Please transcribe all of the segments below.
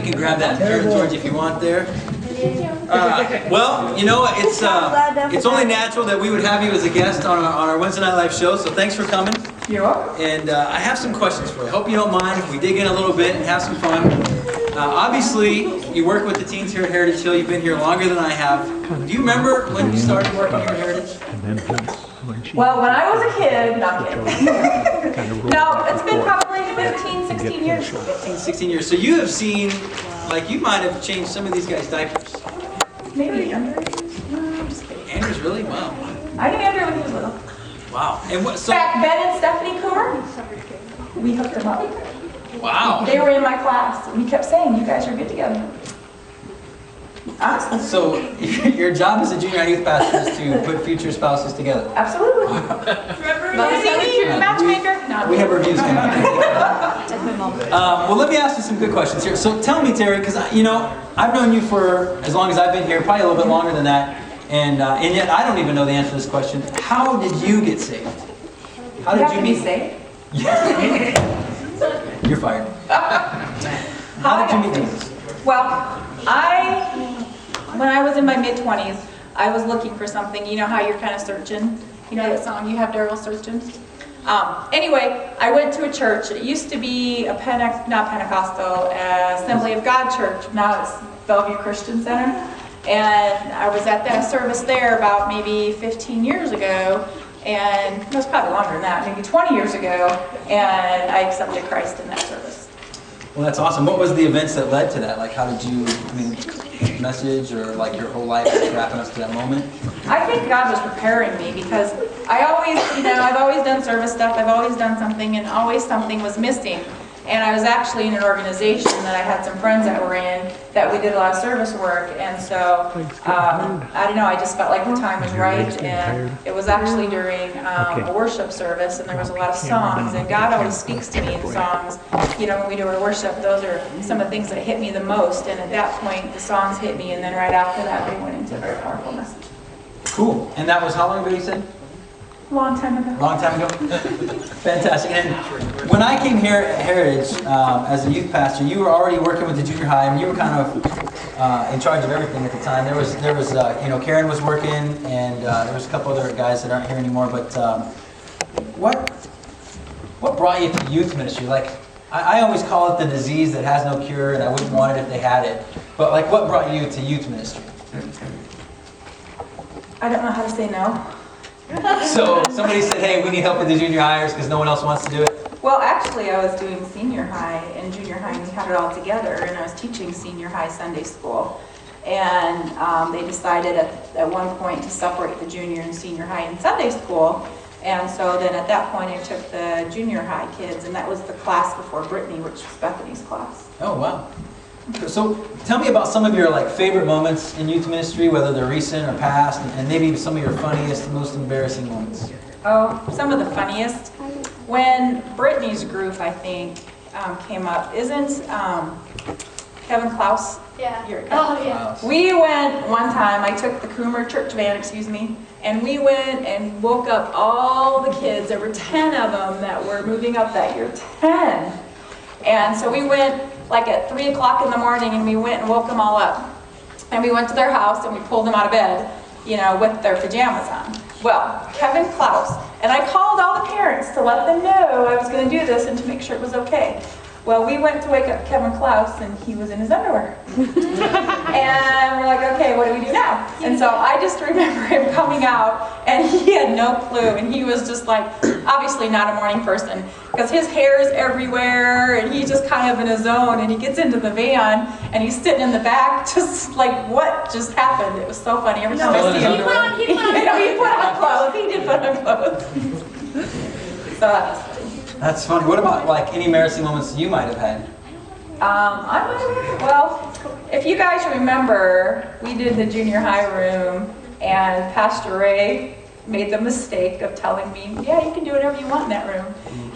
can grab that here, George, if you want there. Well, you know, it's only natural that we would have you as a guest on our Wednesday Night Live show, so thanks for coming. You're welcome. And I have some questions for you. I hope you don't mind if we dig in a little bit and have some fun. Obviously, you work with the teens here at Heritage Hill. You've been here longer than I have. Do you remember when you started working here at Heritage? Well, when I was a kid, not kidding. No, it's been probably 15, 16 years. 15, 16 years. So you have seen, like, you might have changed some of these guys' diapers. Maybe Andrew. No, I'm just kidding. Andrew's really? Wow. I knew Andrew when he was little. Wow. And what? In So. fact, Ben and Stephanie Coomer, we hooked them up. Wow. They were in my class, and he kept saying, "You guys are good together." Honestly. So your job as a junior high youth pastor is to put future spouses together. Absolutely. Remember matchmaker? No. We have reviews coming out. Well, let me ask you some good questions here. So tell me, Terry, because you know I've known you for as long as I've been here, probably a little bit longer than that, and yet I don't even know the answer to this question. How did you get saved? How did you be meet? saved? You're fired. How did you meet Jesus? Well, when I was in my mid-20s, I was looking for something. You know how you're kind of searching? You know that song, You Have Daryl Searching? Anyway, I went to a church. It used to be a not Pentecostal, Assembly of God church. Now it's Bellevue Christian Center. And I was at that service there about maybe 15 years ago. And it was probably longer than that, maybe 20 years ago. And I accepted Christ in that service. Well, that's awesome. What was the events that led to that? Like, how did you, message or like your whole life wrapping us to that moment? I think God was preparing me because I've always done service stuff. I've always done something, and always something was missing. And I was actually in an organization that I had some friends that were in that we did a lot of service work. And so, I don't know, I just felt like the time was right. And it was actually during a worship service, and there was a lot of songs. And God always speaks to me in songs. You know, when we do our worship, those are some of the things that hit me the most. And at that point, the songs hit me. And then right after that, they went into a very powerful message. Cool. And that was how long ago, you said? Long time ago. Long time ago? Fantastic. And when I came here at Heritage as a youth pastor, you were already working with the junior high, and you were kind of in charge of everything at the time. There was Karen was working, and there was a couple other guys that aren't here anymore. But what brought you to youth ministry? Like, I always call it the disease that has no cure, and I wouldn't want it if they had it. But like, what brought you to youth ministry? I don't know how to say no. So somebody said, hey, we need help with the junior hires because no one else wants to do it? Well, actually, I was doing senior high and junior high, and we had it all together, and I was teaching senior high Sunday school. And they decided at one point to separate the junior and senior high in Sunday school. And so then at that point, I took the junior high kids, and that was the class before Brittany, which was Bethany's class. Oh, wow. So tell me about some of your favorite moments in youth ministry, whether they're recent or past, and maybe some of your funniest, most embarrassing moments. Oh, some of the funniest. When Brittany's group, I think, came up, isn't Kevin Klaus? Yeah. Oh, yeah. We went one time, I took the Coomer church van, and we went and woke up all the kids. There were 10 of them that were moving up that year, 10. And so we went like at 3 o'clock in the morning, and we went and woke them all up. And we went to their house, and we pulled them out of bed, with their pajamas on. Well, Kevin Klaus, and I called all the parents to let them know I was going to do this and to make sure it was okay. Well, we went to wake up Kevin Klaus, and he was in his underwear. And we're like, okay, what do we do now? And so I just remember him coming out, and he had no clue, and he was just like, obviously not a morning person, because his hair is everywhere, and he's just kind of in a zone, and he gets into the van, and he's sitting in the back, just like, what just happened? It was so funny. Every time I see him, he put on clothes. He did put on clothes. So that was funny. That's funny. What about any embarrassing moments you might have had? Well, if you guys remember, we did the junior high room, and Pastor Ray made the mistake of telling me, yeah, you can do whatever you want in that room.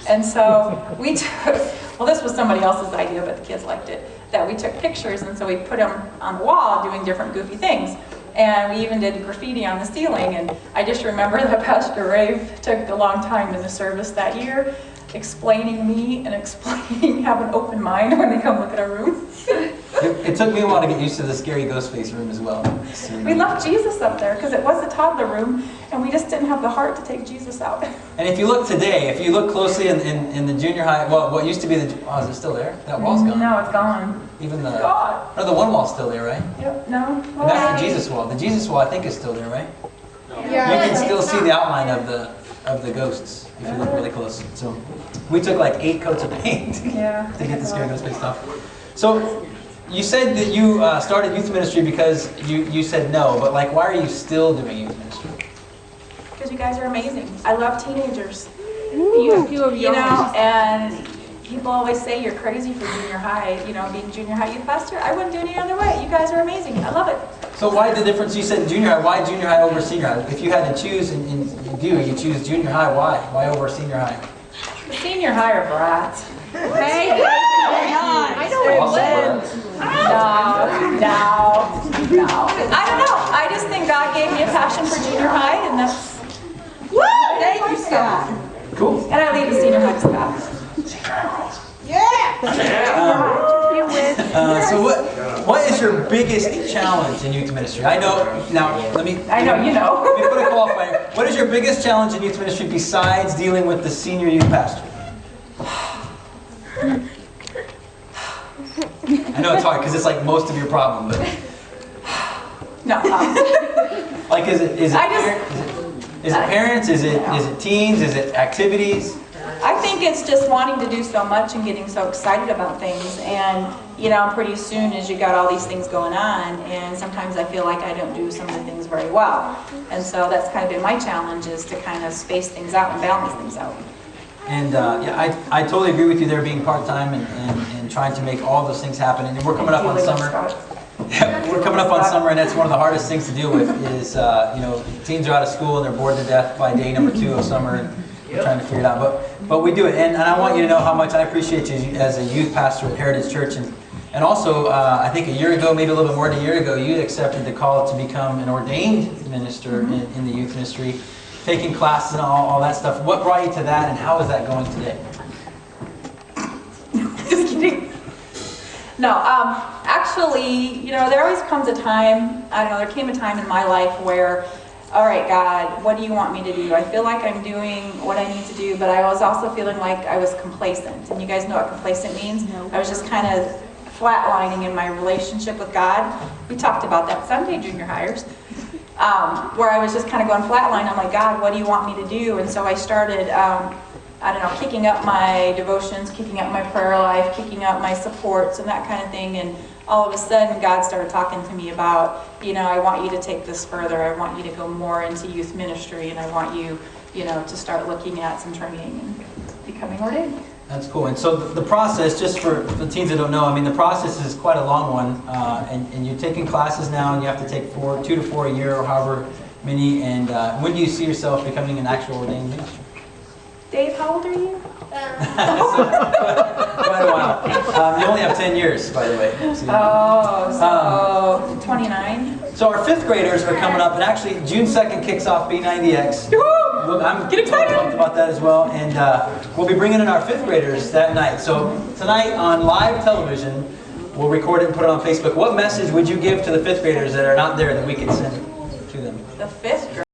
And so we took, well, this was somebody else's idea, but the kids liked it, that we took pictures, and so we put them on the wall doing different goofy things. And we even did graffiti on the ceiling, and I just remember that Pastor Ray took a long time in the service that year, explaining me and explaining have an open mind when they come look at our room. It took me a while to get used to the scary ghost face room as well. We left Jesus up there because it was a toddler room, and we just didn't have the heart to take Jesus out. And if you look today, if you look closely in the junior high, well, what used to be the, oh, is it still there? That wall's gone. No, it's gone. Even the, God. no, the one wall's still there, right? Yep, no. And that's the Jesus wall. The Jesus wall, I think, is still there, right? Yeah. You can still see the outline of the ghosts if you look really close. So we took like 8 coats of paint to get the scary ghost face stuff. So you said that you started youth ministry because you said no, but like, why are you still doing youth ministry? Because you guys are amazing. I love teenagers. You know, and people always say you're crazy for junior high, you know, being junior high youth pastor. I wouldn't do it any other way. You guys are amazing. I love it. So why the difference? You said junior high. Why junior high over senior high? If you had to choose, and you choose junior high. Why? Why over senior high? The senior high are brats. Hey, I know it was. No. I don't know. I just think God gave me a passion for junior high, and that's. Woo! Thank you, Scott. Cool. And I leave the senior high to Scott. So what is your biggest challenge in youth ministry? I know. Now let me. I know you know. Let me put a qualifier. What is your biggest challenge in youth ministry besides dealing with the senior youth pastor? I know it's hard because it's like most of your problem, but No. like is it parents? Is it teens? Is it activities? I think it's just wanting to do so much and getting so excited about things, and you know, pretty soon as you got all these things going on, and sometimes I feel like I don't do some of the things very well, and so that's kind of been my challenge, is to kind of space things out and balance things out. And yeah, I totally agree with you there, being part-time and trying to make all those things happen. And we're coming up on summer. Yeah, we're coming up on summer, and that's one of the hardest things to deal with is, you know, teens are out of school and they're bored to death by day number 2 of summer, and we're trying to figure it out. But we do it, and I want you to know how much I appreciate you as a youth pastor at Heritage Church. And also, I think a year ago, maybe a little bit more than a year ago, you accepted the call to become an ordained minister in the youth ministry, taking classes and all that stuff. What brought you to that, and how is that going today? Just kidding. No, actually, you know, there always comes a time, I don't know, there came a time in my life where, all right, God, what do you want me to do? I feel like I'm doing what I need to do, but I was also feeling like I was complacent. And you guys know what complacent means? No. I was just kind of flatlining in my relationship with God. We talked about that Sunday, junior hires, where I was just kind of going flatline. I'm like, God, what do you want me to do? And so I started, I don't know, kicking up my devotions, kicking up my prayer life, kicking up my supports and that kind of thing. And all of a sudden, God started talking to me about, you know, I want you to take this further. I want you to go more into youth ministry, and I want you, you know, to start looking at some training and becoming ordained. That's cool. And so the process, just for the teens that don't know, I mean, the process is quite a long one. And you're taking classes now, and you have to take 2 to 4 a year, or however many. And when do you see yourself becoming an actual ordained minister? Dave, how old are you? Quite a while. You only have 10 years, by the way. So 29. So our 5th graders are coming up, and actually June 2nd kicks off B90X. I'm Get excited pumped about that as well, and we'll be bringing in our 5th graders that night. So tonight on live television, we'll record it and put it on Facebook. What message would you give to the 5th graders that are not there that we can send to them? The 5th grade.